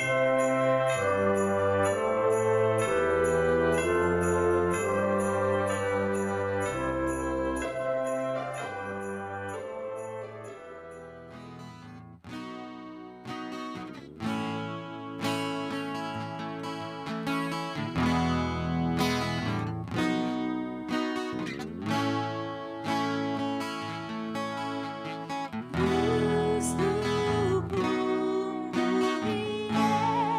Luz do mundo me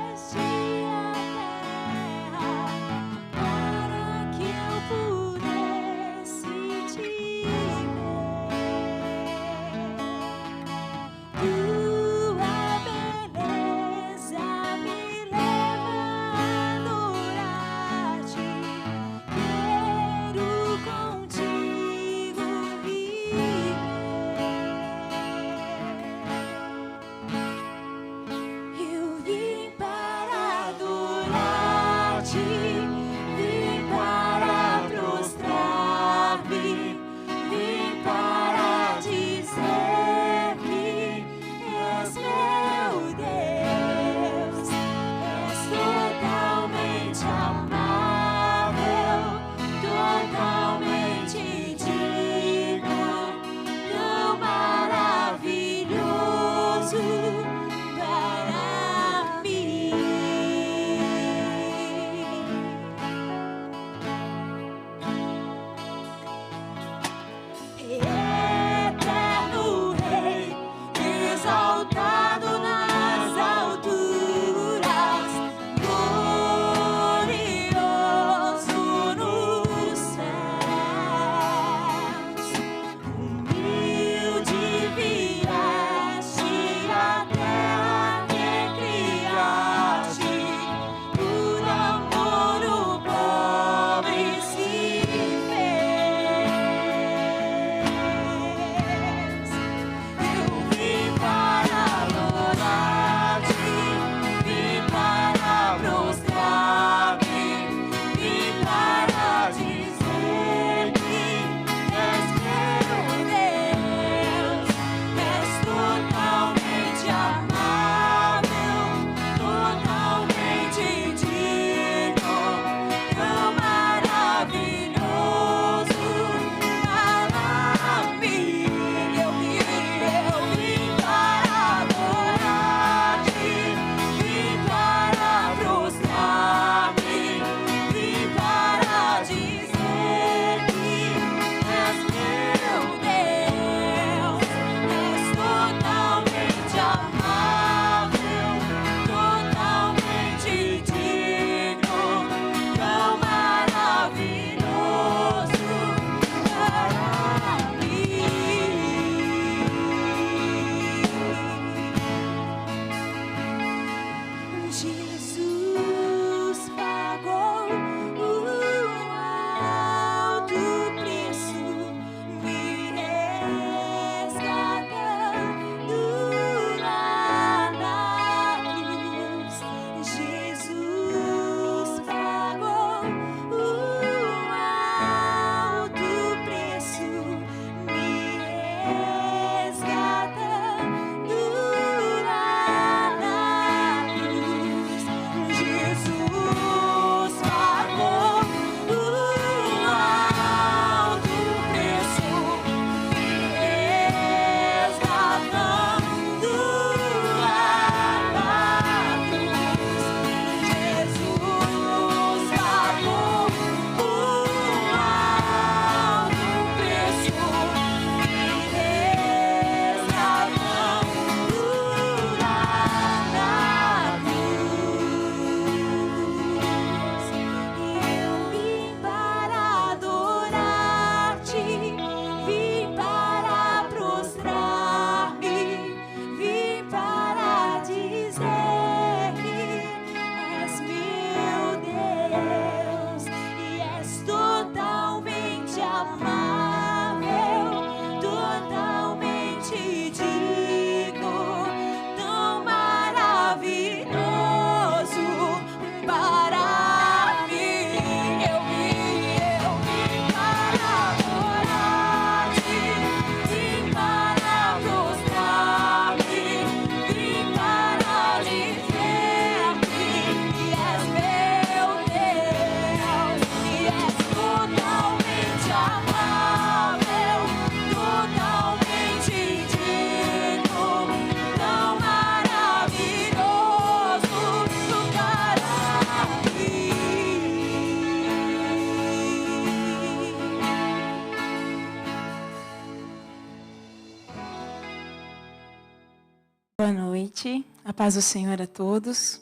noite, a paz do Senhor a todos.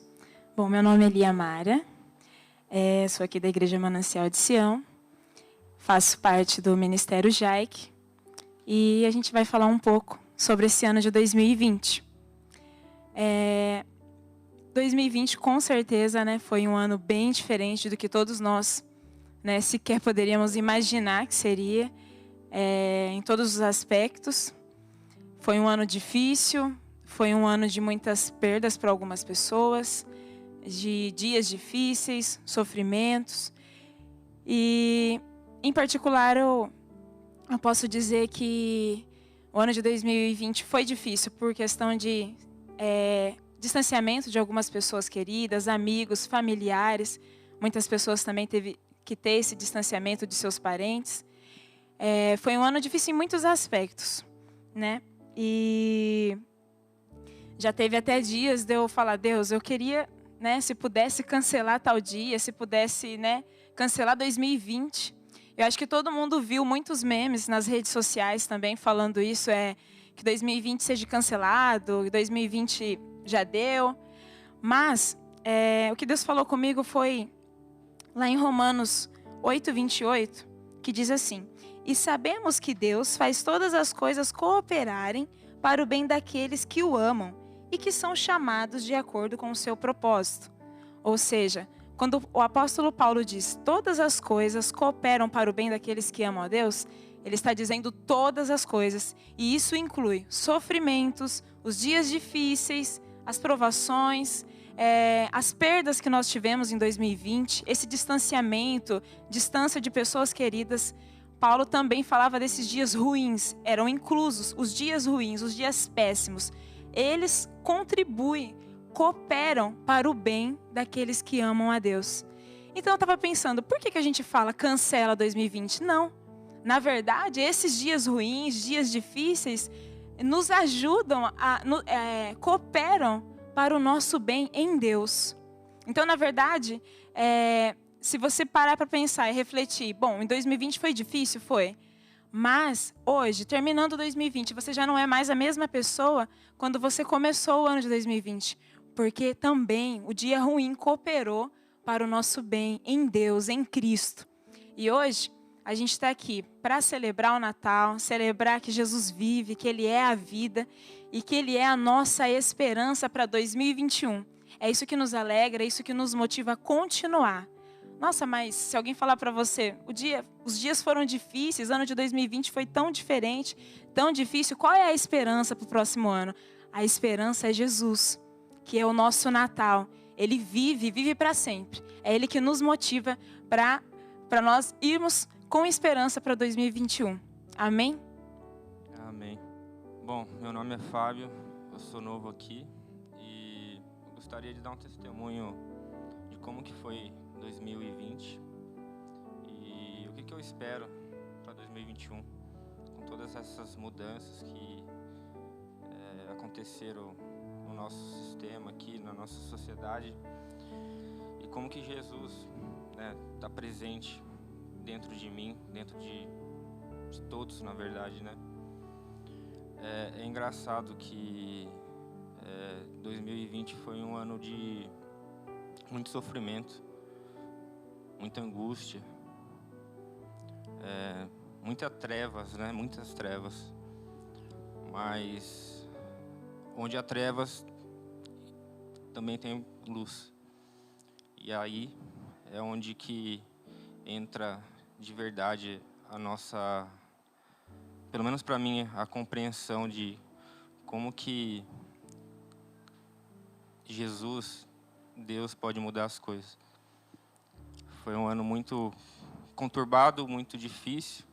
Bom, meu nome é Lia Mara, sou aqui da Igreja Manancial de Sião, faço parte do Ministério JAIC e a gente vai falar um pouco sobre esse ano de 2020. 2020, com certeza, foi um ano bem diferente do que todos nós sequer poderíamos imaginar que seria, em todos os aspectos. Foi um ano difícil, foi um ano de muitas perdas para algumas pessoas, de dias difíceis, sofrimentos. E, em particular, eu posso dizer que o ano de 2020 foi difícil por questão de distanciamento de algumas pessoas queridas, amigos, familiares. Muitas pessoas também teve que ter esse distanciamento de seus parentes. Foi um ano difícil em muitos aspectos, E já teve até dias de eu falar: Deus, eu queria, se pudesse cancelar tal dia, se pudesse, cancelar 2020. Eu acho que todo mundo viu muitos memes nas redes sociais também falando isso, que 2020 seja cancelado, 2020 já deu. Mas o que Deus falou comigo foi lá em Romanos 8:28, que diz assim: e sabemos que Deus faz todas as coisas cooperarem para o bem daqueles que o amam e que são chamados de acordo com o seu propósito. Ou seja, quando o apóstolo Paulo diz todas as coisas cooperam para o bem daqueles que amam a Deus, ele está dizendo todas as coisas. E isso inclui sofrimentos, os dias difíceis, as provações, as perdas que nós tivemos em 2020, esse distanciamento, distância de pessoas queridas. Paulo também falava desses dias ruins, eram inclusos os dias ruins, os dias péssimos. Eles contribuem, cooperam para o bem daqueles que amam a Deus. Então eu estava pensando, por que a gente fala cancela 2020? Não, na verdade esses dias ruins, dias difíceis, nos ajudam, cooperam para o nosso bem em Deus. Então na verdade, se você parar para pensar e refletir, bom, em 2020 foi difícil? Foi. Mas hoje, terminando 2020, você já não é mais a mesma pessoa quando você começou o ano de 2020. Porque também o dia ruim cooperou para o nosso bem em Deus, em Cristo. E hoje, a gente está aqui para celebrar o Natal, celebrar que Jesus vive, que Ele é a vida e que Ele é a nossa esperança para 2021. É isso que nos alegra, é isso que nos motiva a continuar. Nossa, mas se alguém falar para você, os dias foram difíceis, o ano de 2020 foi tão diferente, tão difícil, qual é a esperança para o próximo ano? A esperança é Jesus, que é o nosso Natal. Ele vive para sempre. É Ele que nos motiva para nós irmos com esperança para 2021. Amém? Amém. Bom, meu nome é Fábio, eu sou novo aqui e eu gostaria de dar um testemunho de como que foi 2020 e o que eu espero para 2021 com todas essas mudanças que aconteceram no nosso sistema aqui, na nossa sociedade, e como que Jesus está presente dentro de mim, dentro de todos, na verdade, É engraçado que 2020 foi um ano de muito sofrimento, muita angústia, muitas trevas, mas onde há trevas também tem luz. E aí é onde que entra de verdade a nossa, pelo menos para mim, a compreensão de como que Jesus, Deus, pode mudar as coisas. Foi um ano muito conturbado, muito difícil,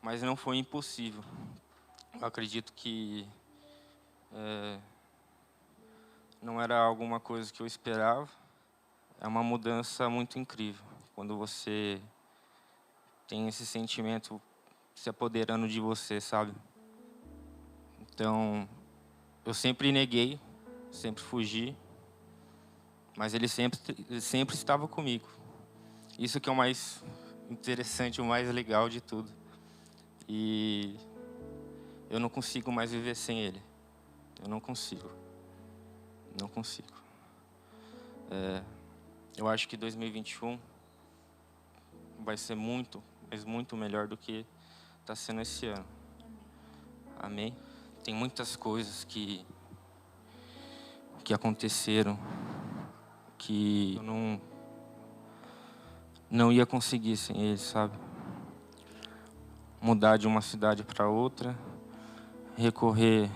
mas não foi impossível. Eu acredito que não era alguma coisa que eu esperava. É uma mudança muito incrível, quando você tem esse sentimento se apoderando de você, sabe? Então, eu sempre neguei, sempre fugi, mas ele sempre estava comigo. Isso que é o mais interessante, o mais legal de tudo. E eu não consigo mais viver sem ele. Eu não consigo. Não consigo. Eu acho que 2021 vai ser muito, mas muito melhor do que está sendo esse ano. Amém? Tem muitas coisas que aconteceram que eu não ia conseguir sem ele, sabe? Mudar de uma cidade para outra, recorrer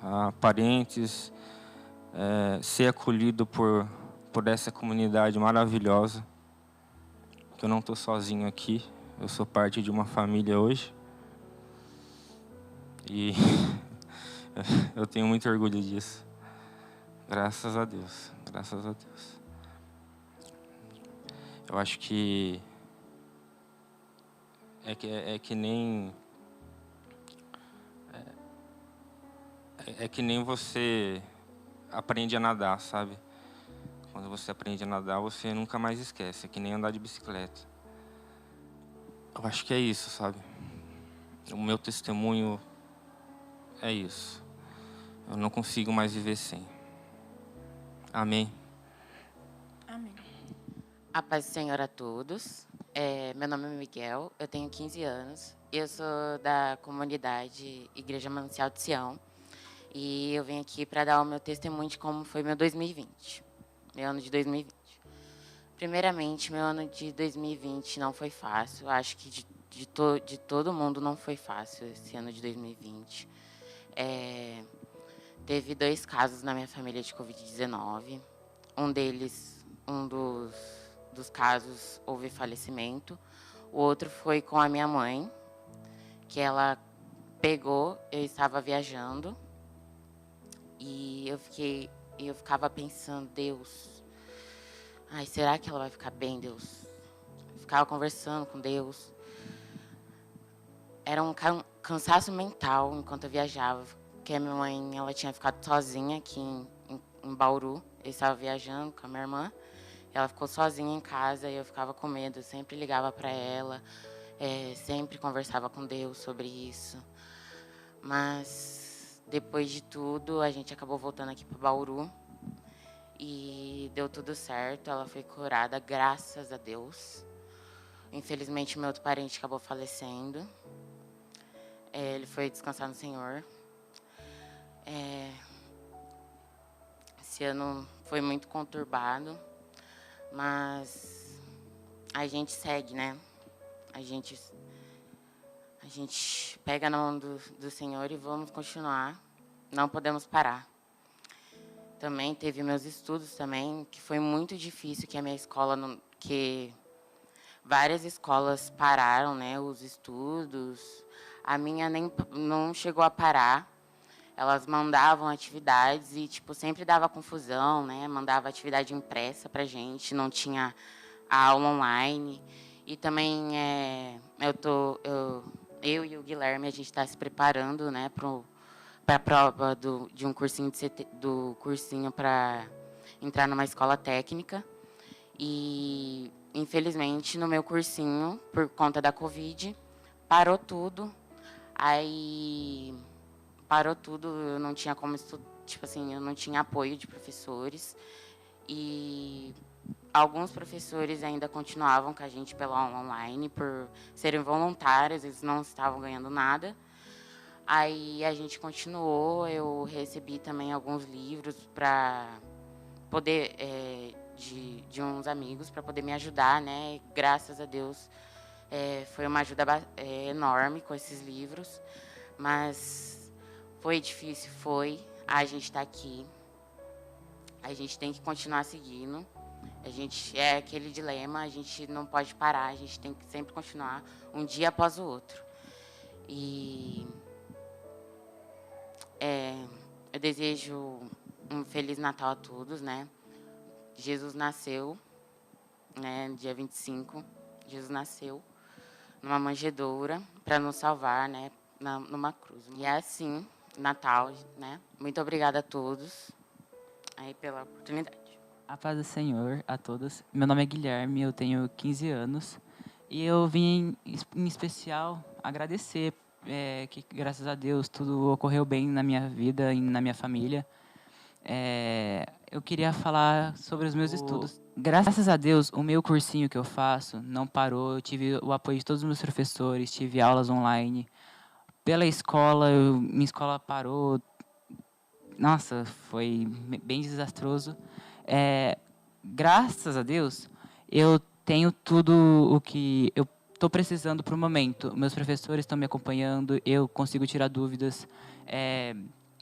a parentes, ser acolhido por essa comunidade maravilhosa, que eu não estou sozinho aqui, eu sou parte de uma família hoje. E eu tenho muito orgulho disso. Graças a Deus, graças a Deus. Eu acho que que nem que nem você aprende a nadar, sabe? Quando você aprende a nadar, você nunca mais esquece. É que nem andar de bicicleta. Eu acho que é isso, sabe? O meu testemunho é isso. Eu não consigo mais viver sem. Amém. Amém. A paz do Senhor a todos. Meu nome é Miguel, eu tenho 15 anos. Eu sou da comunidade Igreja Manancial de Sião. E eu vim aqui para dar o meu testemunho de como foi meu 2020. Meu ano de 2020. Primeiramente, meu ano de 2020 não foi fácil. Eu acho que de todo mundo não foi fácil esse ano de 2020. Teve 2 casos na minha família de Covid-19. Um dos casos, houve falecimento. O outro foi com a minha mãe, que ela pegou, eu estava viajando, e eu ficava pensando, Deus, ai, será que ela vai ficar bem, Deus? Eu ficava conversando com Deus. Era um cansaço mental enquanto eu viajava, porque a minha mãe, ela tinha ficado sozinha aqui em Bauru. Eu estava viajando com a minha irmã. Ela ficou sozinha em casa e eu ficava com medo. Eu sempre ligava para ela, sempre conversava com Deus sobre isso. Mas, depois de tudo, a gente acabou voltando aqui para Bauru. E deu tudo certo, ela foi curada, graças a Deus. Infelizmente, meu outro parente acabou falecendo. Ele foi descansar no Senhor. Esse ano foi muito conturbado. Mas a gente segue, né? A gente pega na mão do Senhor e vamos continuar. Não podemos parar. Também teve meus estudos também, que foi muito difícil, que a minha escola, que várias escolas pararam, né, os estudos. A minha nem não chegou a parar. Elas mandavam atividades e, tipo, sempre dava confusão, né? Mandava atividade impressa pra gente, não tinha aula online. E também eu e o Guilherme, a gente está se preparando, né, para a prova de um cursinho do cursinho para entrar numa escola técnica. E, infelizmente, no meu cursinho, por conta da Covid, parou tudo. Aí parou tudo, eu não tinha como estudar, tipo assim, eu não tinha apoio de professores. E alguns professores ainda continuavam com a gente pela aula online, por serem voluntários, eles não estavam ganhando nada. Aí a gente continuou, eu recebi também alguns livros para poder, de uns amigos, para poder me ajudar, né? E, graças a Deus, foi uma ajuda enorme com esses livros, mas foi difícil, foi. A gente está aqui, a gente tem que continuar seguindo. A gente aquele dilema, a gente não pode parar, a gente tem que sempre continuar, um dia após o outro. E eu desejo um Feliz Natal a todos, né? Jesus nasceu, né, dia 25. Jesus nasceu numa manjedoura para nos salvar, né, numa cruz. E é assim, Natal, né? Muito obrigada a todos aí pela oportunidade. A paz do Senhor a todos. Meu nome é Guilherme, eu tenho 15 anos. E eu vim, em especial, agradecer que, graças a Deus, tudo ocorreu bem na minha vida e na minha família. Eu queria falar sobre os meus estudos. Graças a Deus, o meu cursinho que eu faço não parou. Eu tive o apoio de todos os meus professores, tive aulas online. Pela escola, minha escola parou. Nossa, foi bem desastroso. Graças a Deus, eu tenho tudo o que eu estou precisando para o momento. Meus professores estão me acompanhando, eu consigo tirar dúvidas.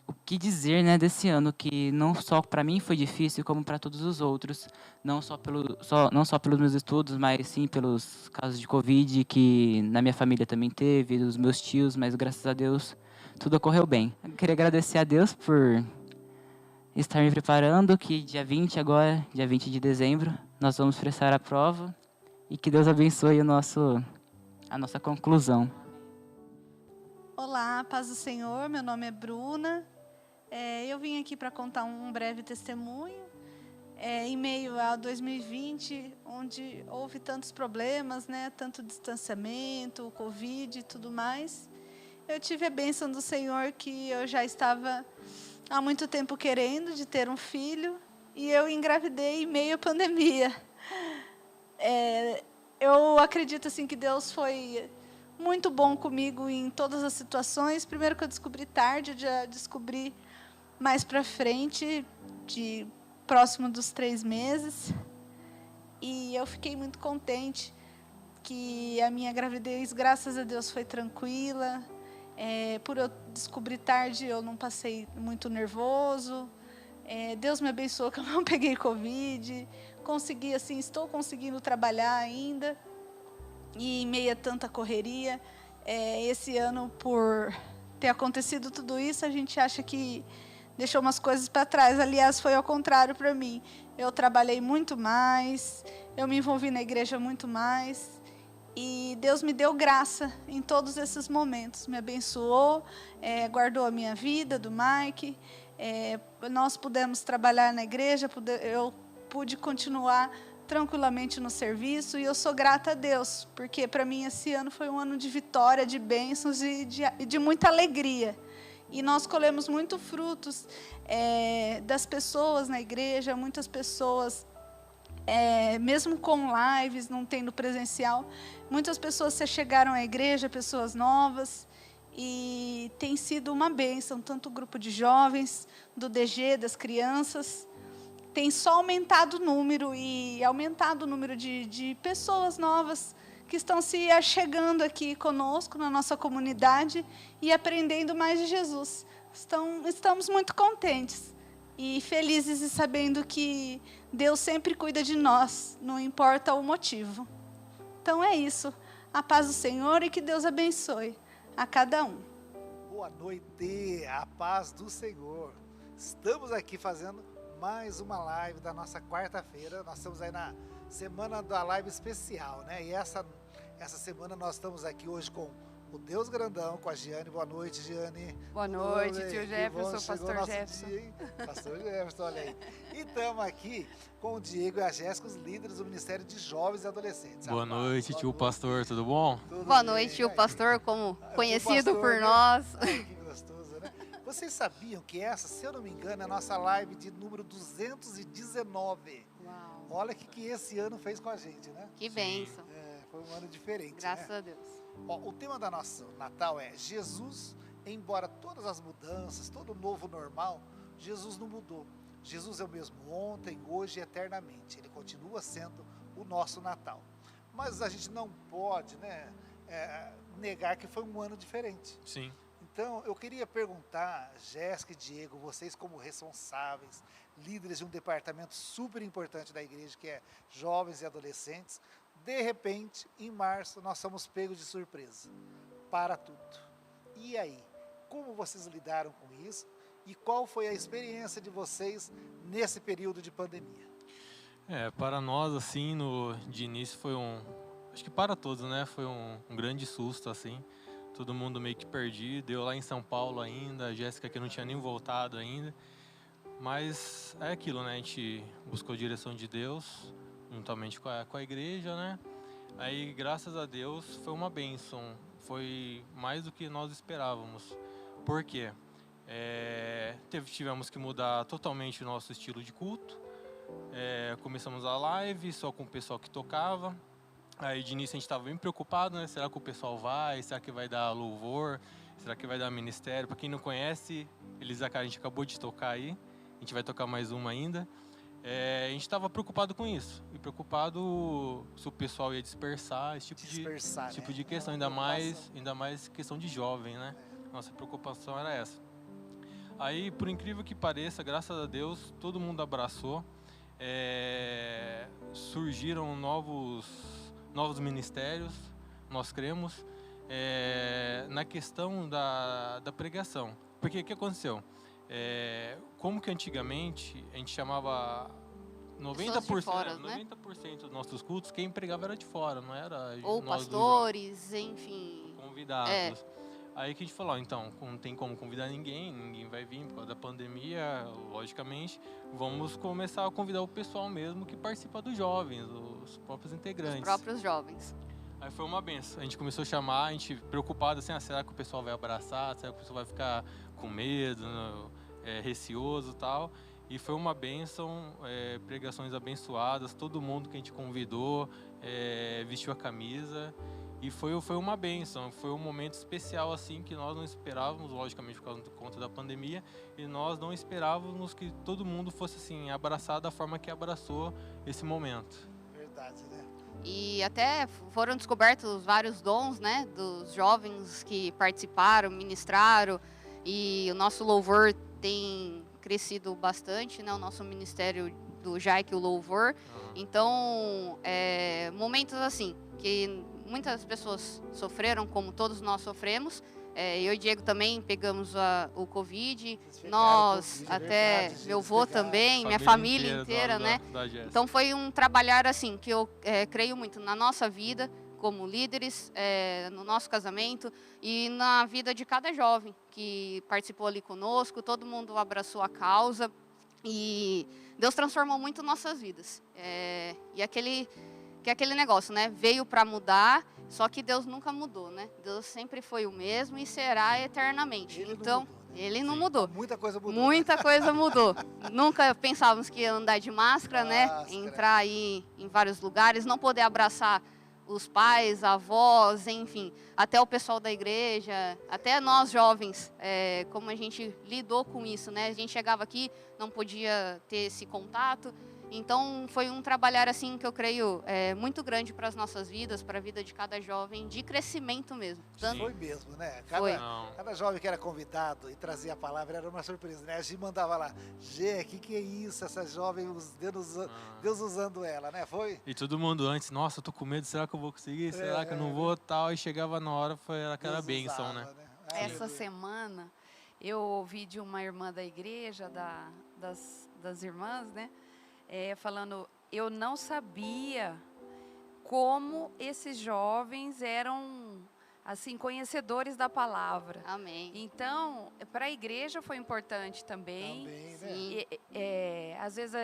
O que dizer, né, desse ano, que não só para mim foi difícil, como para todos os outros. Não só pelos meus estudos, mas sim pelos casos de Covid, que na minha família também teve, dos meus tios, mas graças a Deus tudo ocorreu bem. Eu queria agradecer a Deus por estar me preparando, que dia 20 agora, dia 20 de dezembro, nós vamos prestar a prova e que Deus abençoe a nossa conclusão. Olá, paz do Senhor, meu nome é Bruna. Eu vim aqui para contar um breve testemunho. Em meio a 2020, onde houve tantos problemas, né, tanto distanciamento, Covid e tudo mais, eu tive a bênção do Senhor que eu já estava há muito tempo querendo de ter um filho e eu engravidei em meio à pandemia. Eu acredito assim que Deus foi muito bom comigo em todas as situações. Primeiro que eu descobri tarde, eu já descobri mais para frente, próximo dos 3 meses. E eu fiquei muito contente que a minha gravidez, graças a Deus, foi tranquila. Por eu descobrir tarde, eu não passei muito nervoso. Deus me abençoou que eu não peguei Covid. Consegui, assim, estou conseguindo trabalhar ainda. E em meio a tanta correria, esse ano, por ter acontecido tudo isso, a gente acha que deixou umas coisas para trás. Aliás, foi ao contrário para mim. Eu trabalhei muito mais, eu me envolvi na igreja muito mais. E Deus me deu graça em todos esses momentos. Me abençoou, guardou a minha vida, do Mike. Nós pudemos trabalhar na igreja, eu pude continuar tranquilamente no serviço. E eu sou grata a Deus, porque para mim esse ano foi um ano de vitória, de bênçãos e de muita alegria. E nós colhemos muito frutos das pessoas na igreja, muitas pessoas... mesmo com lives, não tendo presencial, muitas pessoas se chegaram à igreja, pessoas novas, e tem sido uma bênção, tanto o grupo de jovens, do DG, das crianças, tem só aumentado o número, e aumentado o número de pessoas novas que estão se achegando aqui conosco, na nossa comunidade, e aprendendo mais de Jesus. Estamos muito contentes e felizes e sabendo que Deus sempre cuida de nós, não importa o motivo. Então é isso. A paz do Senhor e que Deus abençoe a cada um. Boa noite, a paz do Senhor. Estamos aqui fazendo mais uma live da nossa quarta-feira. Nós estamos aí na semana da live especial, né? E essa semana nós estamos aqui hoje com o Deus Grandão, com a Giane. Boa noite, Giane. Boa noite, tio Jefferson, pastor Jefferson. Pastor Jefferson, olha aí. E estamos aqui com o Diego e a Jéssica, os líderes do Ministério de Jovens e Adolescentes. Boa noite, tio pastor, tudo bom? Boa noite, tio pastor, como conhecido pastor, por né? nós. Ai, que gostoso, né? Vocês sabiam que essa, se eu não me engano, é a nossa live de número 219? Uau. Olha o que esse ano fez com a gente, né? Que bênção. Foi um ano diferente, Graças né? a Deus. Ó, o tema da nossa Natal é Jesus, embora todas as mudanças, todo o novo normal, Jesus não mudou. Jesus é o mesmo ontem, hoje e eternamente. Ele continua sendo o nosso Natal. Mas a gente não pode, né, negar que foi um ano diferente. Sim. Então, eu queria perguntar, Jéssica e Diego, vocês como responsáveis, líderes de um departamento super importante da igreja, que é jovens e adolescentes, de repente, em março, nós somos pegos de surpresa. Para tudo. E aí? Como vocês lidaram com isso? E qual foi a experiência de vocês nesse período de pandemia? Para nós, assim, de início foi acho que para todos, né? Foi um grande susto, assim. Todo mundo meio que perdido. Eu lá em São Paulo ainda, a Jéssica que não tinha nem voltado ainda. Mas é aquilo, né? A gente buscou a direção de Deus, juntamente com a igreja, né? Aí, graças a Deus, foi uma bênção. Foi mais do que nós esperávamos. Por quê? Tivemos que mudar totalmente o nosso estilo de culto. Começamos a live só com o pessoal que tocava. Aí de início a gente estava bem preocupado, né? Será que o pessoal vai? Será que vai dar louvor? Será que vai dar ministério? Para quem não conhece, a gente acabou de tocar aí. A gente vai tocar mais uma ainda. A gente estava preocupado com isso. E preocupado se o pessoal ia dispersar, esse tipo de questão. Ainda mais questão de jovem, né? Nossa preocupação era essa. Aí, por incrível que pareça, graças a Deus, todo mundo abraçou. Surgiram novos ministérios, nós cremos, na questão da pregação. Porque o que aconteceu? Como que antigamente a gente chamava 90%, fora, né? 90% dos nossos cultos, quem pregava era de fora, não era Ou nós pastores, enfim. convidados. Aí que a gente falou, então, não tem como convidar ninguém vai vir por causa da pandemia, logicamente, vamos começar a convidar o pessoal mesmo que participa dos jovens, os próprios integrantes. Os próprios jovens. Aí foi uma benção, a gente começou a chamar, a gente preocupado assim, será que o pessoal vai abraçar, será que o pessoal vai ficar com medo, receoso e tal. E foi uma bênção, pregações abençoadas, todo mundo que a gente convidou vestiu a camisa. E foi uma bênção, foi um momento especial assim que nós não esperávamos, logicamente por conta da pandemia, e nós não esperávamos que todo mundo fosse assim abraçado da forma que abraçou esse momento. Verdade, né? E até foram descobertos vários dons, né, dos jovens que participaram, ministraram, e o nosso louvor tem crescido bastante, né, o nosso ministério do Jaique, o louvor. Então, momentos assim que muitas pessoas sofreram, como todos nós sofremos. Eu e o Diego também pegamos o Covid. Nós, COVID, até verdade, meu avô também, minha família inteira, né? Então foi um trabalhar assim, que eu creio muito na nossa vida, como líderes, no nosso casamento e na vida de cada jovem que participou ali conosco. Todo mundo abraçou a causa e Deus transformou muito nossas vidas. E aquele negócio, né? Veio para mudar, só que Deus nunca mudou, né? Deus sempre foi o mesmo e será eternamente. Ele não mudou. Muita coisa mudou. Muita coisa mudou. Nunca pensávamos que ia andar de máscara, né? Entrar aí em vários lugares, não poder abraçar os pais, avós, enfim, até o pessoal da igreja, até nós jovens, como a gente lidou com isso, né? A gente chegava aqui, não podia ter esse contato. Então, foi um trabalhar, assim, que eu creio muito grande para as nossas vidas, para a vida de cada jovem, de crescimento mesmo. Foi mesmo, né? Cada jovem que era convidado e trazia a palavra era uma surpresa, né? A Gi mandava lá, Gê, que é isso? Essa jovem, Deus usando ela, né? Foi? E todo mundo antes, nossa, eu tô com medo, será que eu vou conseguir? Será que eu não vou? Tal, e chegava na hora, foi aquela bênção, né? Essa semana, eu ouvi de uma irmã da igreja, das irmãs, né? Falando, eu não sabia como esses jovens eram, assim, conhecedores da palavra. Amém. Então, para a igreja foi importante também. Né? Às vezes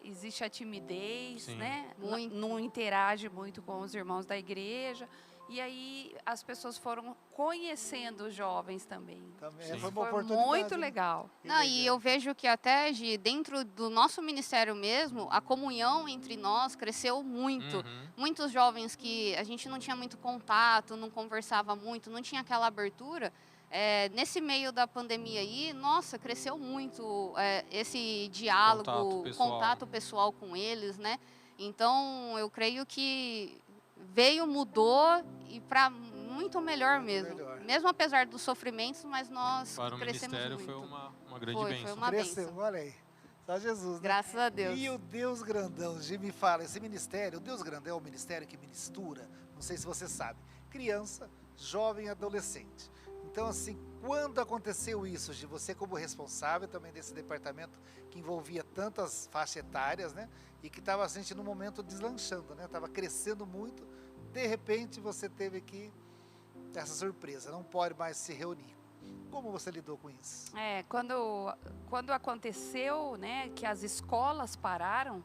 existe a timidez, Sim. né? Não interage muito com os irmãos da igreja. E aí as pessoas foram conhecendo os jovens também. Foi uma Foi oportunidade. muito legal. Não, e eu vejo que até dentro do nosso ministério mesmo, a comunhão entre nós cresceu muito. Muitos jovens que a gente não tinha muito contato, não conversava muito, não tinha aquela abertura. Nesse meio da pandemia aí, nossa, cresceu muito esse diálogo, contato pessoal com eles, né? Então, eu creio que mudou e para muito melhor mesmo. Mesmo apesar dos sofrimentos, mas nós para crescemos o ministério muito. foi uma grande bênção. Foi uma bênção. Olha aí. Só Jesus, né? Graças a Deus. E o Deus Grandão, Gi, me fala, esse ministério, o Deus Grandão é o ministério que mistura, não sei se você sabe, criança, jovem e adolescente. Então, assim, quando aconteceu isso, Gi, você como responsável também desse departamento que envolvia tantas faixas etárias, né? E que estava, assim, no momento deslanchando, né? Estava crescendo muito, de repente você teve que essa surpresa, não pode mais se reunir. Como você lidou com isso? Quando aconteceu, né, que as escolas pararam,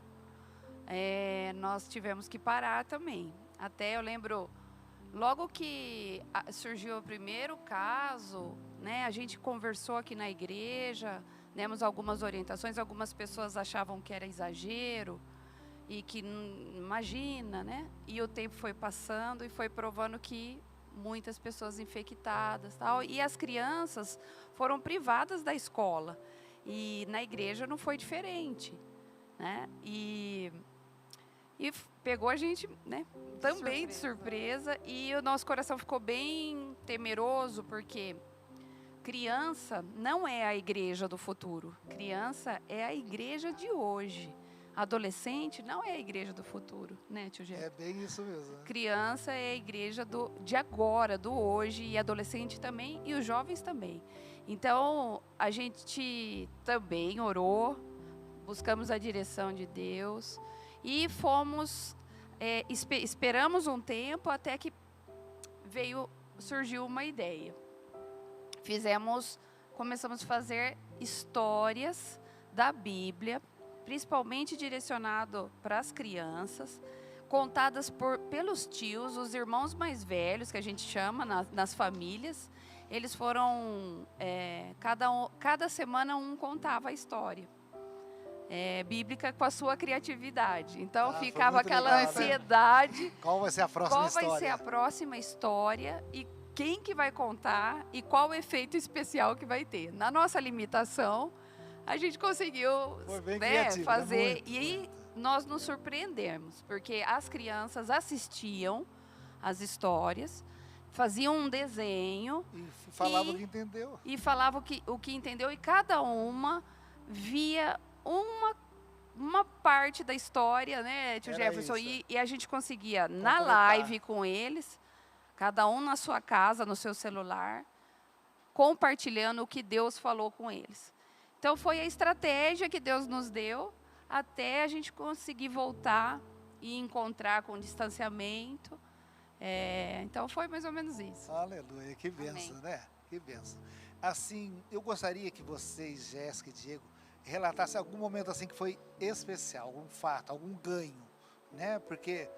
nós tivemos que parar também. Até eu lembro, logo que surgiu o primeiro caso, né? A gente conversou aqui na igreja, demos algumas orientações, algumas pessoas achavam que era exagero e que imagina, né? E o tempo foi passando e foi provando que muitas pessoas infectadas, tal, e as crianças foram privadas da escola. E na igreja não foi diferente, né? E pegou a gente, né, também de surpresa, e o nosso coração ficou bem temeroso, porque criança não é a igreja do futuro. Criança é a igreja de hoje. Adolescente não é a igreja do futuro, né, tio Gé? É bem isso mesmo. Né? Criança é a igreja de agora, do hoje, e adolescente também, e os jovens também. Então, a gente também orou, buscamos a direção de Deus e fomos, esperamos um tempo até que surgiu uma ideia. Começamos a fazer histórias da Bíblia, principalmente direcionado para as crianças, contadas pelos tios, os irmãos mais velhos, que a gente chama nas famílias. Eles foram, cada semana um contava a história bíblica com a sua criatividade. Então ficava aquela legal, ansiedade. Né? Qual vai ser a próxima história? Qual vai ser a próxima história e quem que vai contar e qual o efeito especial que vai ter. Na nossa limitação, a gente conseguiu fazer muito, e nós nos surpreendemos, porque as crianças assistiam as histórias, faziam um desenho e falavam o que entendeu. E falavam o que entendeu, e cada uma via uma parte da história, né, tio Jefferson? E a gente conseguia, na live com eles, cada um na sua casa, no seu celular, compartilhando o que Deus falou com eles. Então, foi a estratégia que Deus nos deu até a gente conseguir voltar e encontrar com distanciamento. Então, foi mais ou menos isso. Aleluia, que bênção, né? Que bênção. Assim, eu gostaria que vocês, Jéssica e Diego, relatassem algum momento assim que foi especial, algum fato, algum ganho, né? Porque,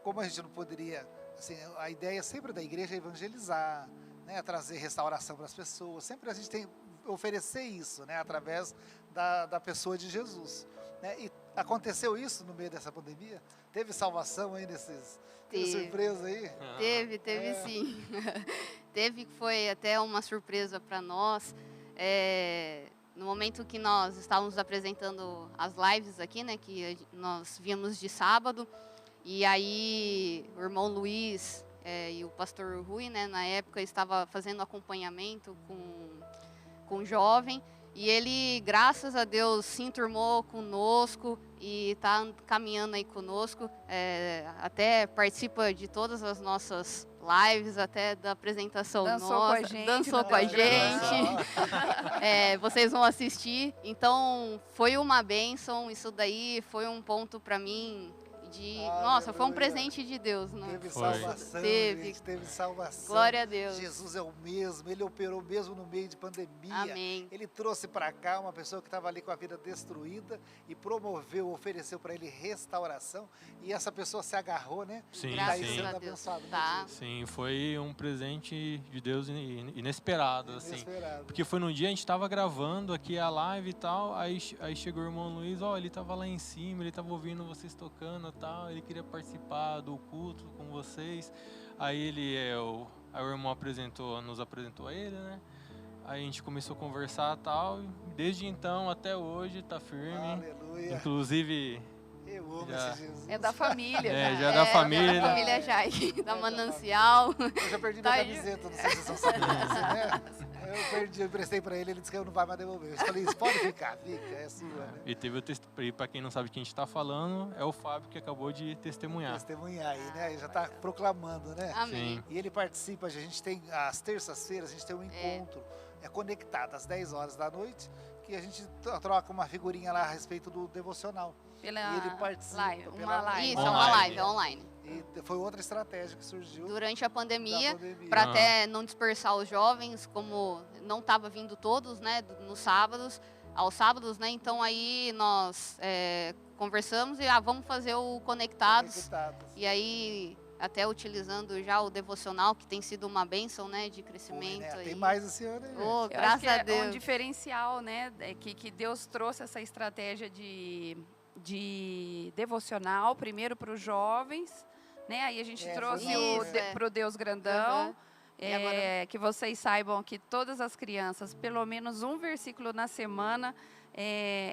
como a gente não poderia... Assim, a ideia sempre da igreja é evangelizar, né? Trazer restauração para as pessoas. Sempre a gente tem oferecer isso, né, através da pessoa de Jesus, né? E aconteceu isso no meio dessa pandemia? Teve salvação aí teve surpresa aí? Teve sim. Teve, que foi até uma surpresa para nós. No momento que nós estávamos apresentando as lives aqui, né, que nós víamos de sábado, e aí o irmão Luiz e o pastor Rui, né, na época estava fazendo acompanhamento com um jovem, e ele, graças a Deus, se enturmou conosco e está caminhando aí conosco, até participa de todas as nossas lives, até da apresentação dançou nossa. Dançou com a gente. Vocês vão assistir. Então, foi uma bênção, isso daí foi um ponto para mim nossa, foi um presente de Deus, né? Teve salvação, gente, teve salvação. Glória a Deus. Jesus é o mesmo, ele operou mesmo no meio de pandemia. Amém. Ele trouxe para cá uma pessoa que estava ali com a vida destruída e promoveu, ofereceu para ele restauração, e essa pessoa se agarrou, né? Sim, Graças sim. a Deus. Tá. Sim, foi um presente de Deus inesperado, assim. Inesperado. Porque foi num dia, a gente estava gravando aqui a live e tal, aí chegou o irmão Luiz, ele estava lá em cima, ele estava ouvindo vocês tocando e tal, ele queria participar do culto com vocês. Aí o irmão nos apresentou a ele, né? Aí a gente começou a conversar e tal, e desde então até hoje tá firme. Aleluia. Inclusive... Eu amo esse Jesus. É da família. Já é da família. Da família Jai, da Manancial. Eu já perdi minha camiseta, não sei se vocês sabem disso, né? Eu emprestei pra ele disse que eu não vai mais devolver. Eu falei, isso pode fica, é sua, né? E teve e pra quem não sabe quem a gente tá falando, é o Fábio que acabou de testemunhar. Testemunhar aí, né? Ele já tá proclamando, né? Amém. Sim. E ele participa, a gente tem, às terças-feiras, a gente tem um encontro conectado às 10 horas da noite, que a gente troca uma figurinha lá a respeito do devocional. E ele participa. Uma live. Isso, é uma live, online. E foi outra estratégia que surgiu durante a pandemia, pandemia. para até não dispersar os jovens, como não estava vindo todos, né, aos sábados, né, então aí nós conversamos e vamos fazer o Conectados. E aí até utilizando já o devocional, que tem sido uma bênção, né, de crescimento. Né? aí. Tem mais esse ano aí. Oh, Eu acho graças que a é Deus. um diferencial, né? Que Deus trouxe essa estratégia de devocional, primeiro para os jovens, né? Aí a gente trouxe para o Deus Grandão. Uhum. E agora- Que vocês saibam que todas as crianças, pelo menos um versículo na semana,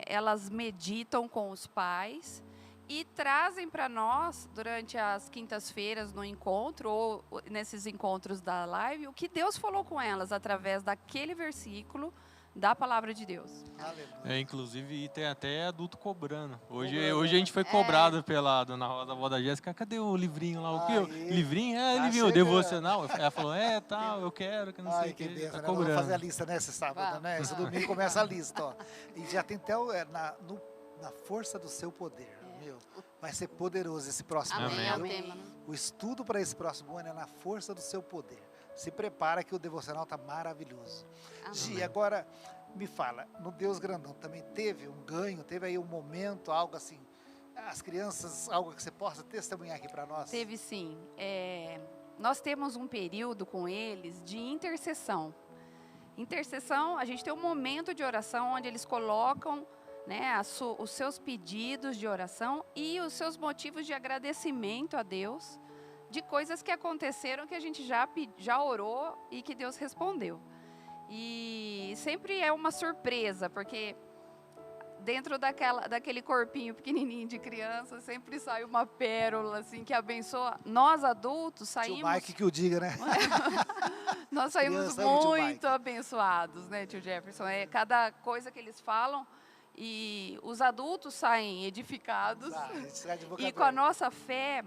elas meditam com os pais e trazem para nós, durante as quintas-feiras no encontro, ou nesses encontros da live, o que Deus falou com elas através daquele versículo da palavra de Deus. Aleluia. Inclusive, tem até adulto cobrando. Hoje Cobrando, a gente foi né? cobrado pela dona Rosa, a avó da Jéssica. Cadê o livrinho lá? O quê? Aí. Livrinho? Tá Livrinho, chegando. devocional. Ela falou, tal, eu quero, que não sei Ai, o que quê. benção, Tá né? Vamos fazer a cobrando. lista, né, esse sábado, Vamos. né? Esse domingo começa a lista, ó. E já tem até na força do seu poder, meu. Vai ser poderoso esse próximo ano. Amém, é o viu? tema, né? O estudo para esse próximo ano é na força do seu poder. Se prepara que o devocional tá maravilhoso. Amém. Gi, agora me fala, no Deus Grandão também teve um ganho, teve aí um momento, algo assim, as crianças, algo que você possa testemunhar aqui para nós? Teve sim. Nós temos um período com eles de intercessão. Intercessão, a gente tem um momento de oração onde eles colocam, né, os seus pedidos de oração e os seus motivos de agradecimento a Deus de coisas que aconteceram que a gente já orou e que Deus respondeu. E sempre é uma surpresa, porque dentro daquele corpinho pequenininho de criança sempre sai uma pérola assim que abençoa. Nós adultos saímos. Tio Mike que o diga, né? Nós saímos Criança ama o tio muito Mike. abençoados, né, tio Jefferson? É cada coisa que eles falam e os adultos saem edificados Ah, a gente sai de boca e com a aberta. nossa fé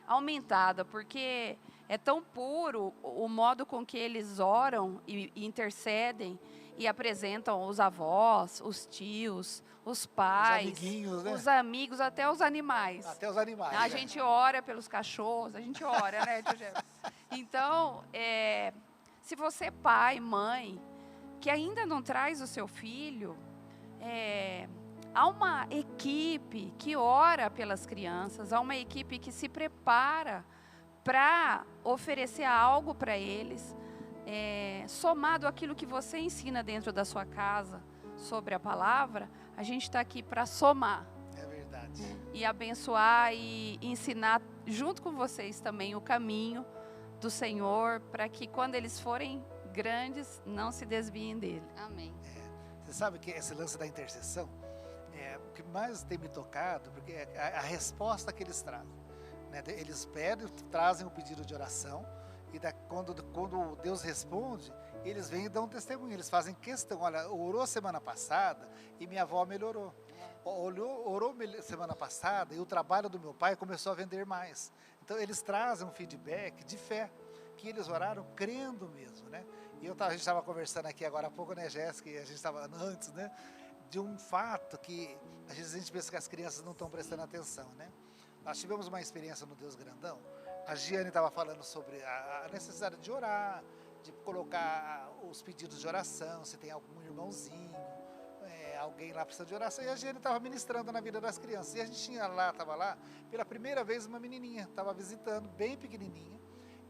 aumentada, porque é tão puro o modo com que eles oram e intercedem e apresentam os avós, os tios, os pais, amiguinhos, né? os amigos, até os animais. Até os animais. A né? gente ora pelos cachorros, a gente ora, né, tio Jefferson? Então, se você é pai, mãe, que ainda não traz o seu filho, há uma equipe que ora pelas crianças, há uma equipe que se prepara para oferecer algo para eles, somado àquilo que você ensina dentro da sua casa sobre a palavra, a gente está aqui para somar É verdade. e abençoar e ensinar junto com vocês também o caminho do Senhor, para que quando eles forem grandes, não se desviem dele. Amém. Você sabe que esse lance da intercessão, o que mais tem me tocado, porque é a resposta que eles trazem. Né? Eles pedem, trazem um pedido de oração, e quando Deus responde, eles vêm e dão um testemunho. Eles fazem questão, olha, orou semana passada e minha avó melhorou. Orou semana passada e o trabalho do meu pai começou a vender mais. Então eles trazem um feedback de fé, que eles oraram crendo mesmo, né? E a gente estava conversando aqui agora há pouco, né, Jéssica, e a gente estava antes, né, de um fato que às vezes a gente pensa que as crianças não estão prestando atenção, né? Nós tivemos uma experiência no Deus Grandão, a Giane estava falando sobre a necessidade de orar, de colocar os pedidos de oração, se tem algum irmãozinho, alguém lá precisa de oração, e a Giane estava ministrando na vida das crianças, e a gente estava lá, pela primeira vez uma menininha, estava visitando, bem pequenininha,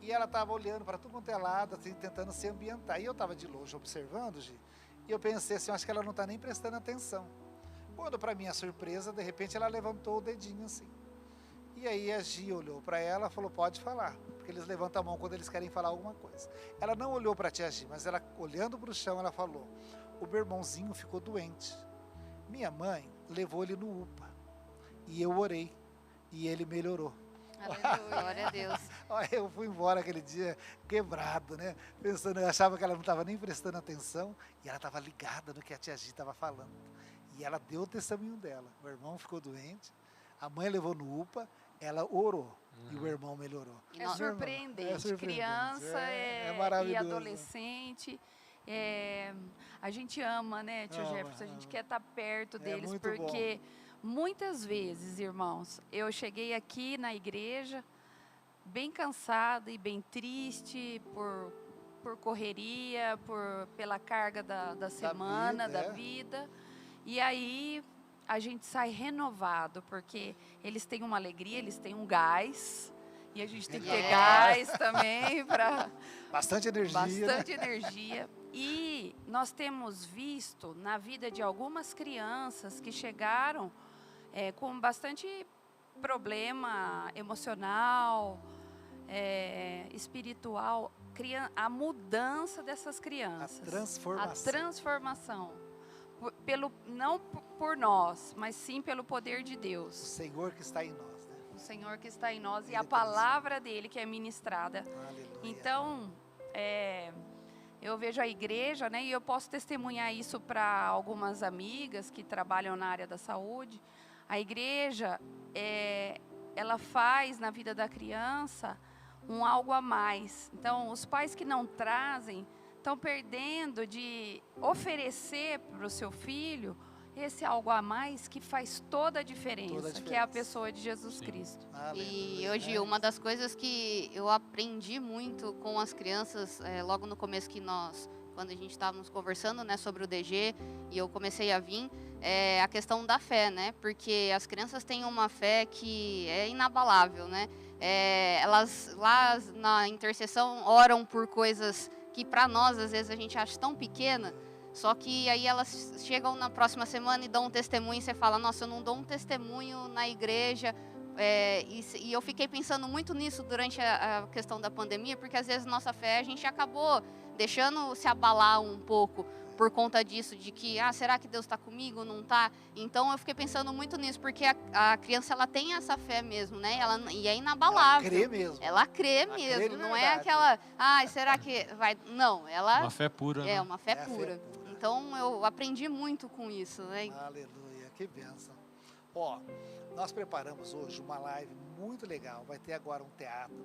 e ela estava olhando para tudo quanto é lado, assim, tentando se ambientar, e eu estava de longe observando, Gi, e eu pensei assim, acho que ela não está nem prestando atenção, quando para minha surpresa, de repente ela levantou o dedinho assim, e aí a Gi olhou para ela e falou, pode falar, porque eles levantam a mão quando eles querem falar alguma coisa. Ela não olhou para a tia Gi, mas ela olhando para o chão, ela falou, o meu irmãozinho ficou doente. Minha mãe levou ele no UPA, e eu orei, e ele melhorou. Aleluia, glória a Deus. Olha, eu fui embora aquele dia quebrado, né? Pensando, eu achava que ela não estava nem prestando atenção, e ela estava ligada no que a tia Gi estava falando. E ela deu o testemunho dela. O irmão ficou doente, a mãe levou no UPA, ela orou e o irmão melhorou. É surpreendente. É surpreendente. Criança É e maravilhoso. adolescente. A gente ama, né, tio Jefferson? A gente quer estar perto deles, muito porque muitas vezes, irmãos, eu cheguei aqui na igreja bem cansada e bem triste por correria, pela carga da semana, vida, da vida. E aí a gente sai renovado, porque eles têm uma alegria, eles têm um gás, E a gente tem que ter gás também para Bastante energia. bastante energia. E nós temos visto na vida de algumas crianças que chegaram com bastante problema emocional, espiritual, a mudança dessas crianças. A transformação. A transformação. Não por nós, mas sim pelo poder de O Deus. Senhor que está em nós, né? O Senhor que está em nós e Ele a palavra dele que é ministrada. Aleluia. Então, eu vejo a igreja, né, e eu posso testemunhar isso para algumas amigas que trabalham na área da saúde. A igreja, ela faz na vida da criança algo a mais. Então, os pais que não trazem estão perdendo de oferecer para o seu filho esse algo a mais que faz toda a diferença, que é a pessoa de Jesus Cristo. E hoje uma das coisas que eu aprendi muito com as crianças, logo no começo quando a gente estávamos conversando, né, sobre o DG, e eu comecei a vir, é a questão da fé, né? Porque as crianças têm uma fé que é inabalável, né? Elas lá na intercessão oram por coisas que para nós às vezes a gente acha tão pequena. Só que aí elas chegam na próxima semana e dão um testemunho e você fala, nossa, eu não dou um testemunho na igreja. E eu fiquei pensando muito nisso durante a questão da pandemia, porque às vezes nossa fé a gente acabou deixando se abalar um pouco por conta disso, de que, será que Deus está comigo, não está? Então eu fiquei pensando muito nisso, porque a criança ela tem essa fé mesmo, né? E é inabalável. Ela crê mesmo. Ela crê mesmo, não é aquela, será que vai... Não, ela... Uma fé pura, né? É, uma fé pura. Então, eu aprendi muito com isso, né? Aleluia, que bênção. Ó, nós preparamos hoje uma live muito legal. Vai ter agora um teatro,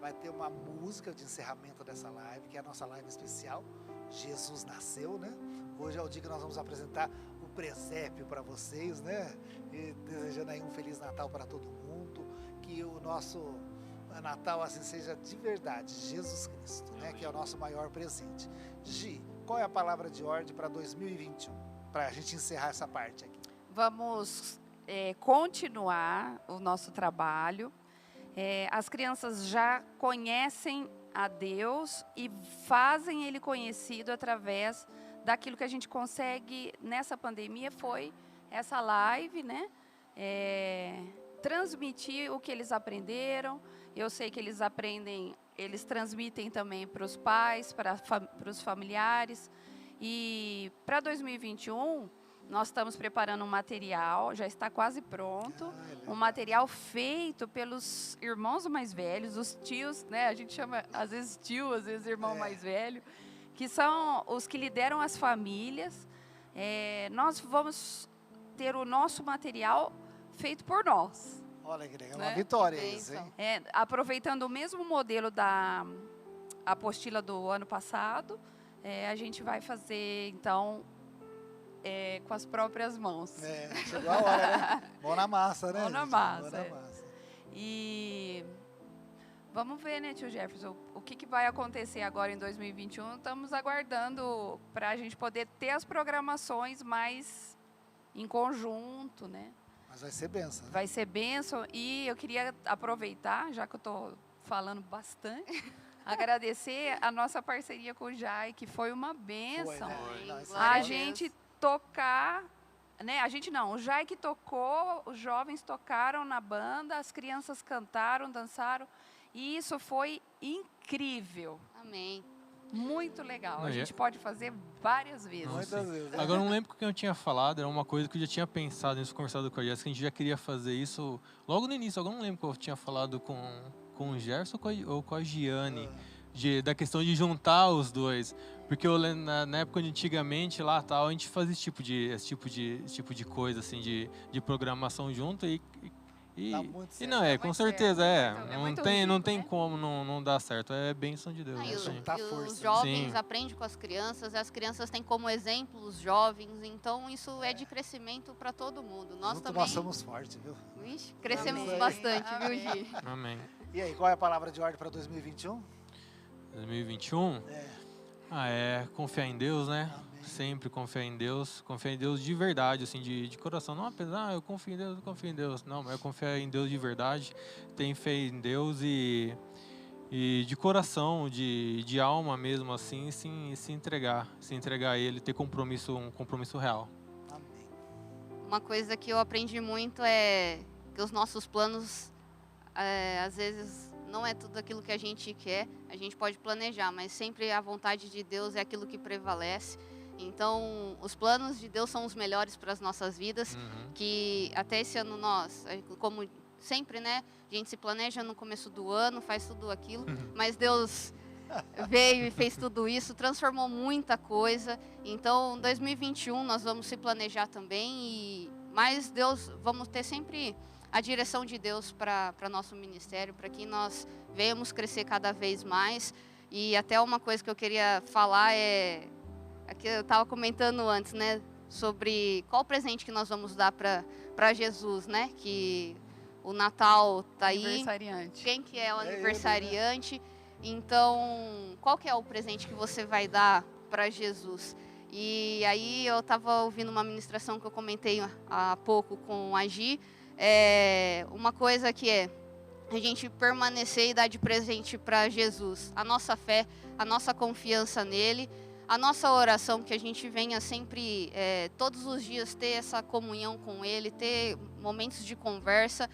vai ter uma música de encerramento dessa live, que é a nossa live especial, Jesus Nasceu, né? Hoje é o dia que nós vamos apresentar o presépio para vocês, né? E desejando aí um Feliz Natal para todo mundo, que o nosso Natal assim seja de verdade, Jesus Cristo, né? Que é o nosso maior presente. Gi, qual é a palavra de ordem para 2021? Para a gente encerrar essa parte aqui. Vamos continuar o nosso trabalho. As crianças já conhecem a Deus e fazem Ele conhecido através daquilo que a gente consegue nessa pandemia, foi essa live, né? Transmitir o que eles aprenderam. Eu sei que eles aprendem, eles transmitem também para os pais, para os familiares. E para 2021, nós estamos preparando um material, já está quase pronto, um material feito pelos irmãos mais velhos, os tios, né? A gente chama às vezes tio, às vezes irmão mais velho, que são os que lideram as famílias. Nós vamos ter o nosso material feito por nós. Olha que legal, uma vitória isso, hein? Aproveitando o mesmo modelo da apostila do ano passado, a gente vai fazer, então, com as próprias mãos. Chegou a hora, né? Mão na massa, né? Mão na gente? massa. Mão na massa. E vamos ver, né, tio Jefferson, o que vai acontecer agora em 2021. Estamos aguardando para a gente poder ter as programações mais em conjunto, né? Mas vai ser bênção. Né? Vai ser bênção. E eu queria aproveitar, já que eu estou falando bastante, agradecer a nossa parceria com o Jai, que foi uma bênção. A gente tocar, né? A gente não, o Jai que tocou, os jovens tocaram na banda, as crianças cantaram, dançaram, e isso foi incrível. Amém. Muito legal. A gente pode fazer várias vezes. Muitas vezes. Agora, eu não lembro o que eu tinha falado, era uma coisa que eu já tinha pensado nisso, conversado com a Jéssica, a gente já queria fazer isso logo no início. Agora, eu não lembro que eu tinha falado com o Gerson ou com a Giane, da questão de juntar os dois. Porque eu lembro, na época de antigamente, lá tal, a gente fazia esse tipo de coisa, assim, de programação junto e não, com certeza, não tem como não dar certo, é bênção de Deus. Os jovens aprendem com as crianças têm como exemplo os jovens, então isso é de crescimento para todo mundo. Nós também. Nós somos fortes, viu? Vixe, crescemos bastante, viu, Gi? Amém. E aí, qual é a palavra de ordem para 2021? 2021? É confiar em Deus, né? Amém. sempre confiar em Deus de verdade, assim, de coração. Não apesar, eu confio em Deus. Não, mas eu confio em Deus de verdade, tenho fé em Deus e de coração, de alma mesmo, assim, se entregar a Ele, ter um compromisso real. Amém. Uma coisa que eu aprendi muito é que os nossos planos, às vezes, não é tudo aquilo que a gente quer. A gente pode planejar, mas sempre a vontade de Deus é aquilo que prevalece. Então, os planos de Deus são os melhores para as nossas vidas, que até esse ano nós, como sempre, né, a gente se planeja no começo do ano, faz tudo aquilo, mas Deus veio e fez tudo isso, transformou muita coisa. Então, 2021 nós vamos se planejar também, mas Deus, vamos ter sempre a direção de Deus para nosso ministério, para que nós venhamos crescer cada vez mais. E até uma coisa que eu queria falar é que eu estava comentando antes, né, sobre qual presente que nós vamos dar para Jesus, né, que o Natal tá aí. Aniversariante. Quem que é o ele, né? aniversariante? Então, qual que é o presente que você vai dar para Jesus? E aí eu estava ouvindo uma ministração que eu comentei há pouco com a Gi, uma coisa que é a gente permanecer e dar de presente para Jesus a nossa fé, a nossa confiança nele, a nossa oração, que a gente venha sempre, todos os dias, ter essa comunhão com ele, ter momentos de conversa.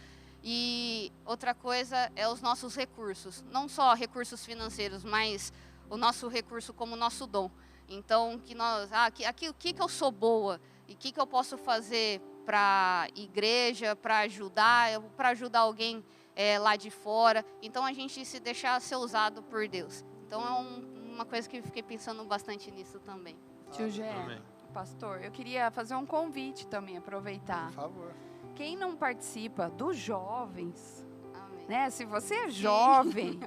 E outra coisa é os nossos recursos, não só recursos financeiros, mas o nosso recurso como nosso dom. Então, que nós, o que eu sou boa e o que eu posso fazer para a igreja, para ajudar alguém lá de fora. Então, a gente se deixar ser usado por Deus. Então, é uma coisa que eu fiquei pensando bastante nisso também. Tio Gé, pastor, eu queria fazer um convite também, aproveitar. Por favor. Quem não participa dos jovens, Amém. né? Se você é jovem,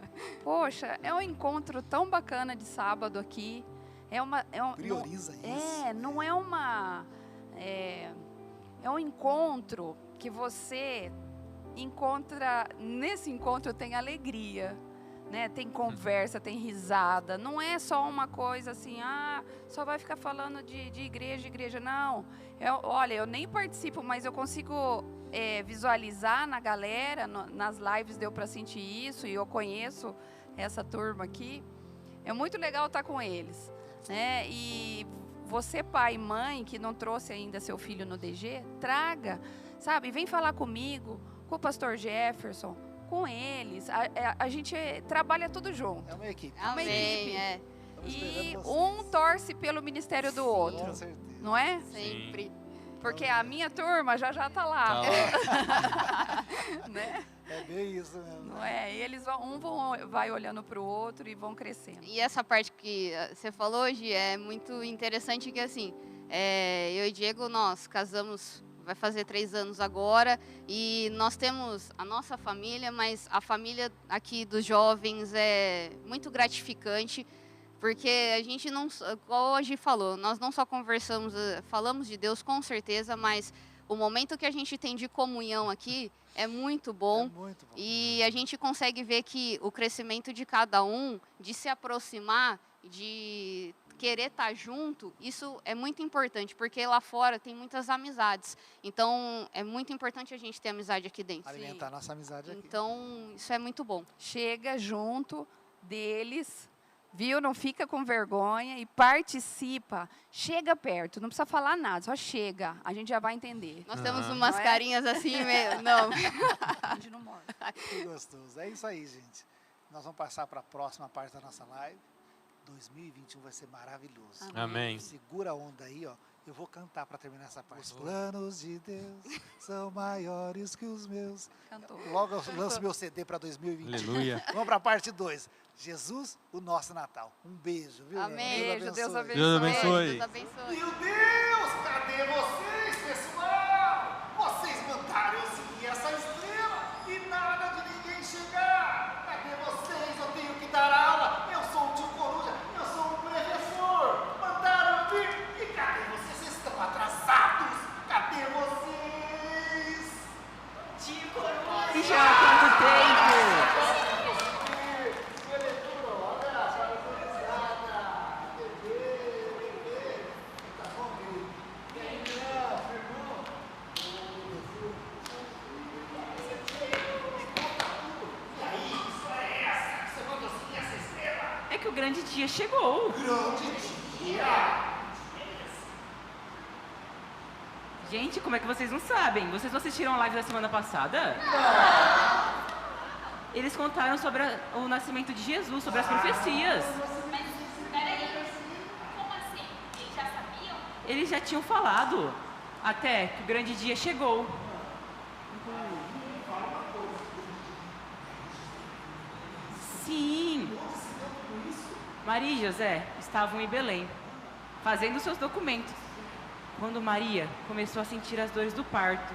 poxa, é um encontro tão bacana de sábado aqui. Prioriza isso. Não é uma... É um encontro que você encontra... Nesse encontro tem alegria, né? Tem conversa, tem risada. Não é só uma coisa assim, só vai ficar falando de igreja. Não. Olha, eu nem participo, mas eu consigo visualizar na galera, nas lives deu para sentir isso, e eu conheço essa turma aqui. É muito legal estar com eles, né? E você, pai e mãe, que não trouxe ainda seu filho no DG, traga, sabe? Vem falar comigo, com o pastor Jefferson, com eles. A gente trabalha tudo junto. É uma equipe. Uma Amém. equipe. Estamos E esperando vocês. um torce pelo ministério do outro, Com certeza. não é? Sempre. Porque a minha turma já tá lá. Né? É bem isso mesmo. Não é? E eles vai olhando para o outro e vão crescendo. E essa parte que você falou hoje é muito interessante, que assim, eu e Diego, nós casamos, vai fazer 3 anos agora, e nós temos a nossa família, mas a família aqui dos jovens é muito gratificante, porque a gente não, como a Gi falou, nós não só conversamos, falamos de Deus com certeza, mas o momento que a gente tem de comunhão aqui é muito bom. É muito bom. E a gente consegue ver que o crescimento de cada um, de se aproximar, de querer estar junto, isso é muito importante, porque lá fora tem muitas amizades. Então, é muito importante a gente ter amizade aqui dentro. Alimentar a nossa amizade aqui. Então, isso é muito bom. Chega junto deles, viu? Não fica com vergonha e participa. Chega perto, não precisa falar nada, só chega. A gente já vai entender. Nós temos umas Não é? carinhas assim, meio... Não. A gente não morde. Que gostoso. É isso aí, gente. Nós vamos passar para a próxima parte da nossa live. 2021 vai ser maravilhoso. Amém. Segura a onda aí, ó. Eu vou cantar para terminar essa parte. Os planos de Deus são maiores que os meus. Cantou. Logo eu lanço meu CD para 2021. Aleluia. Vamos para a parte 2. Jesus, o nosso Natal. Um beijo, viu? Amém. Beijo, Deus abençoe. Deus abençoe. Deus abençoe. Meu Deus, cadê vocês, pessoal? Vocês mandaram eu seguir essa estrela e nada de ninguém chegar. Cadê vocês? Eu tenho que dar aula. Eu sou o tio Coruja, eu sou um professor. Mandaram eu vir. E cadê vocês? Vocês estão atrasados. Cadê vocês? Tio Coruja. Já há quanto tempo? grande dia chegou. Grande dia! Gente, como é que vocês não sabem? Vocês não assistiram a live da semana passada? Eles contaram sobre o nascimento de Jesus, sobre as profecias. Mas, peraí, como assim? Eles já sabiam? Eles já tinham falado até que o grande dia chegou. Sim. Maria e José estavam em Belém, fazendo seus documentos, quando Maria começou a sentir as dores do parto.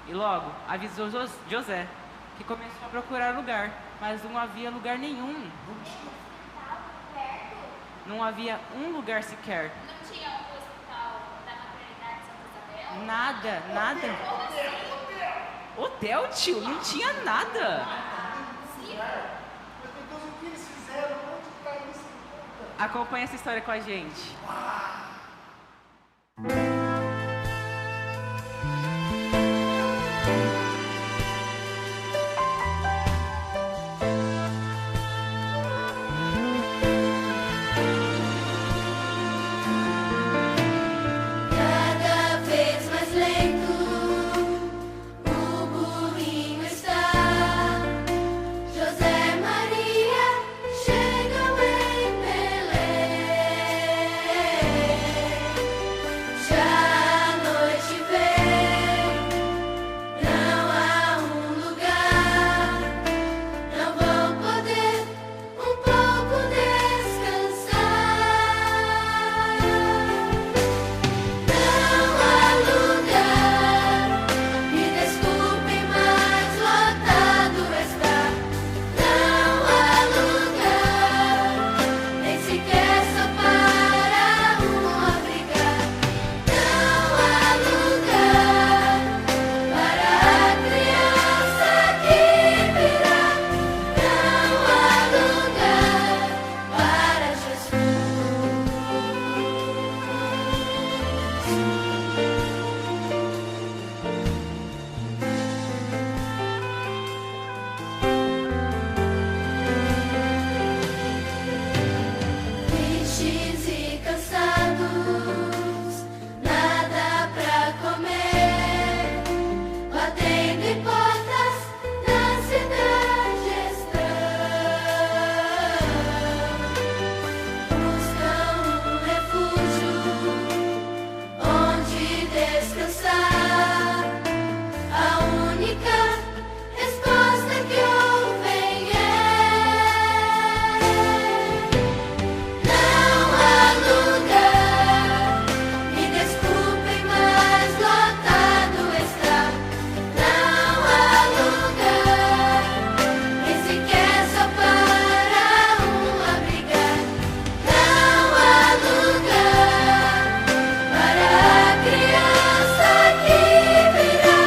E logo avisou José, que começou a procurar lugar, mas não havia lugar nenhum. Não havia um lugar sequer. Não tinha um hospital da maternidade Santa Isabel? Nada, nada. Hotel, tio? Não tinha nada. Mas meu Deus, o que eles fizeram? Onde está isso? Acompanhe essa história com a gente. Cada vez mais lento o burrinho está. José e Maria chegam em Belém. Já a noite vem, não há um lugar. Não vão poder um pouco descansar. Não há lugar, me desculpem, mas lotado está. Não há lugar, nem sequer só para um abrigar. Não há lugar para a criança que virá. Não há lugar para Jesus. Tristes e cansados, nada pra comer, batendo em portas da cidade estão. Buscam um refúgio onde descansar. A única resposta que ouvem é: não há lugar, me desculpem, mas lotado está. Não há lugar, nem sequer só para um abrigar. Não há lugar para a criança que virá.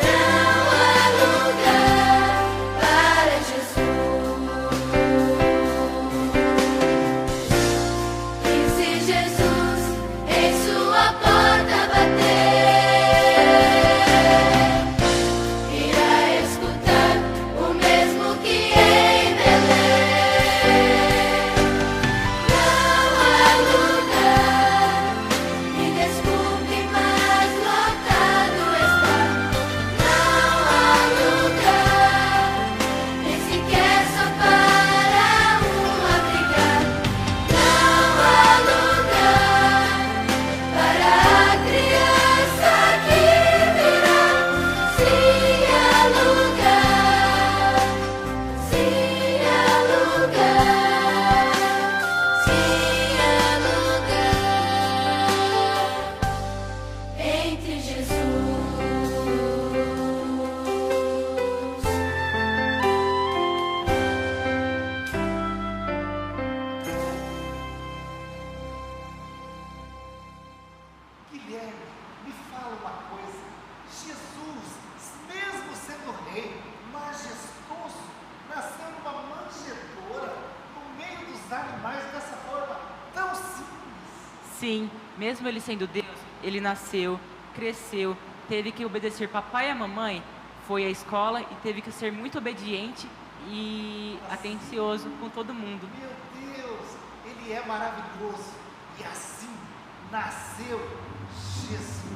Não há lugar para Jesus. E se Jesus em sua porta bater, irá escutar o mesmo que em Belém. Não há lugar, me desculpe, mas lotado está. Não há lugar, nem sequer só para um abrigar. Não há lugar para a criança que virá. Se há lugar, se há lugar, se há lugar entre Jesus. Guilherme, me fala uma coisa. Jesus, mesmo sendo rei, majestoso, nasceu numa manjedoura, no meio dos animais, dessa forma tão simples. Sim, mesmo ele sendo Deus, ele nasceu, cresceu, teve que obedecer papai e a mamãe, foi à escola e teve que ser muito obediente e atencioso com todo mundo. Meu Deus, que é maravilhoso. E assim nasceu Jesus.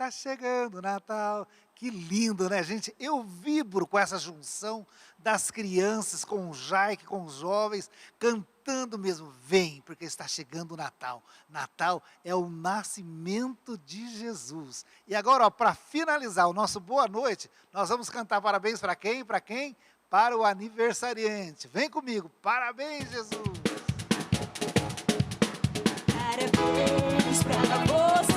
Está chegando o Natal. Que lindo, né, gente? Eu vibro com essa junção das crianças com o Jaique, com os jovens, cantando mesmo. Vem, porque está chegando o Natal. Natal é o nascimento de Jesus. E agora, para finalizar o nosso boa noite, nós vamos cantar parabéns para quem? Para quem? Para o aniversariante. Vem comigo. Parabéns, Jesus. Parabéns para você.